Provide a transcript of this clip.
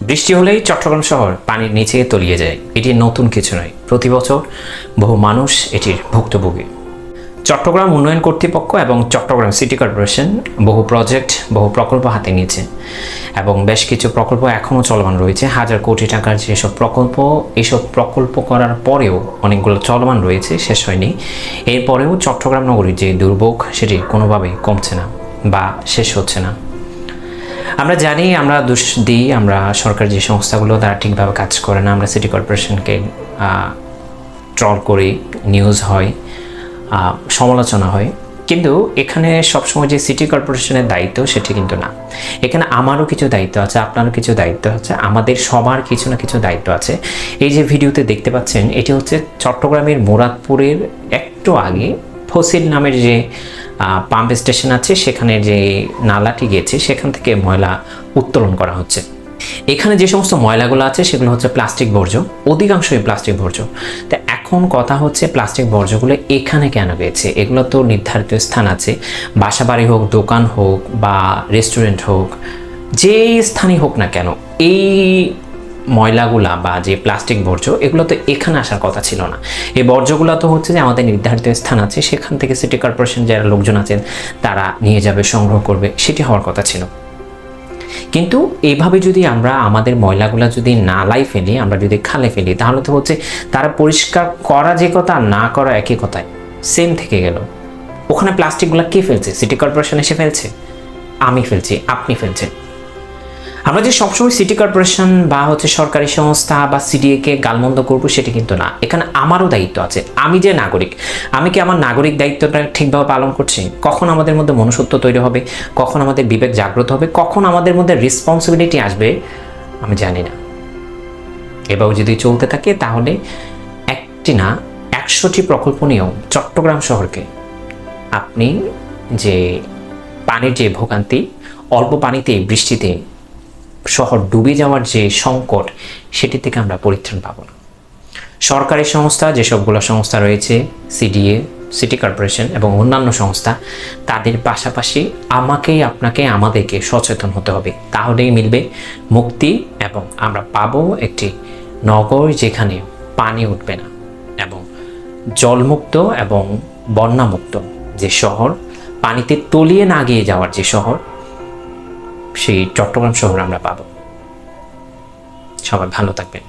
বৃষ্টি হলেই চট্টগ্রাম শহর পানির নিচে তলিয়ে যায়। এটি নতুন কিছু নয়, প্রতি বছর বহু মানুষ এটির ভুক্তভোগী। চট্টগ্রাম উন্নয়ন কর্তৃপক্ষ এবং চট্টগ্রাম সিটি কর্পোরেশন বহু প্রজেক্ট, বহু প্রকল্প হাতে নিয়েছে এবং বেশ কিছু প্রকল্প এখনও চলমান রয়েছে। হাজার কোটি টাকার যেসব প্রকল্প, এইসব প্রকল্প করার পরেও অনেকগুলো চলমান রয়েছে, শেষ হয়নি। এরপরেও চট্টগ্রাম নগরীর যে দুর্ভোগ, সেটি কোনোভাবেই কমছে না বা শেষ হচ্ছে না। আমরা জানি, আমরা দোষ দিই, আমরা সরকার যে সংস্থাগুলো তারা ঠিকভাবে কাজ করে না, আমরা সিটি কর্পোরেশনকে ট্রল করি, নিউজ হয়, সমালোচনা হয়। কিন্তু এখানে সবসময় যে সিটি কর্পোরেশনের দায়িত্ব সেটি কিন্তু না। এখানে আমারও কিছু দায়িত্ব আছে, আপনারও কিছু দায়িত্ব আছে, আমাদের সবার কিছু না কিছু দায়িত্ব আছে। এই যে ভিডিওতে দেখতে পাচ্ছেন, এটি হচ্ছে চট্টগ্রামের মুরাদপুরের একটু আগে ফসিল নামের যে পাম্প স্টেশন আছে, সেখানে যে নালাটি গেছে সেখান থেকে ময়লা উত্তোলন করা হচ্ছে। এখানে যে সমস্ত ময়লাগুলো আছে সেগুলো হচ্ছে প্লাস্টিক বর্জ্য, অধিকাংশই প্লাস্টিক বর্জ্য। তো এখন কথা হচ্ছে, প্লাস্টিক বর্জ্যগুলো এখানে কেন গেছে? এগুলো তো নির্ধারিত স্থান আছে, বাসাবাড়ি হোক, দোকান হোক বা রেস্টুরেন্ট হোক, যেই স্থানই হোক না কেন, এই ময়লাগুলা বা যে প্লাস্টিক বর্জ্য এগুলো তো এখানে আসার কথা ছিল না। এই বর্জ্যগুলো তো হচ্ছে যে আমাদের নির্ধারিত স্থান আছে, সেখান থেকে সিটি কর্পোরেশন যারা লোকজন আছেন তারা নিয়ে যাবে, সংগ্রহ করবে, সেটি হওয়ার কথা ছিল। কিন্তু এইভাবে যদি আমরা আমাদের ময়লাগুলো যদি নালায় ফেলি, আমরা যদি খালে ফেলি, তাহলে তো হচ্ছে তারা পরিষ্কার করা যে কথা না করা একই কথায় সেম থেকে গেল। ওখানে প্লাস্টিকগুলো কে ফেলছে? সিটি কর্পোরেশন এসে ফেলছে, আমি ফেলছি, আপনি ফেলছেন। আমরা যে সবসময় সিটি কর্পোরেশন বা হচ্ছে সরকারি সংস্থা বা সিডিএকে গালমন্দ করবো সেটি কিন্তু না। এখানে আমারও দায়িত্ব আছে। আমি যে নাগরিক, আমি কি আমার নাগরিক দায়িত্বটা ঠিকভাবে পালন করছি? কখন আমাদের মধ্যে মনুষ্যত্ব তৈরি হবে, কখন আমাদের বিবেক জাগ্রত হবে, কখন আমাদের মধ্যে রেসপন্সিবিলিটি আসবে, আমি জানি না। এভাবে যদি চলতে থাকে তাহলে একটি না 100টি প্রকল্প নিয়েও চট্টগ্রাম শহরকে আপনি যে পানির যে ভোগান্তি, অল্প পানিতে, বৃষ্টিতে শহর ডুবে যাওয়ার যে সংকট, সেটি থেকে আমরা পরিত্রাণ পাব না। সরকারি সংস্থা, যেসবগুলো সংস্থা রয়েছে, সিডিএ, সিটি কর্পোরেশন এবং অন্যান্য সংস্থা, তাদের পাশাপাশি আমাকেই, আপনাকে, আমাদেরকে সচেতন হতে হবে। তাহলেই মিলবে মুক্তি এবং আমরা পাবো একটি নগর যেখানে পানি উঠবে না এবং জলমুক্ত এবং বন্যামুক্ত যে শহর, পানিতে তলিয়ে না গিয়ে যাওয়ার যে শহর, সেই চট্টগ্রাম শহর আমরা পাবো। সবাই ভালো থাকবেন।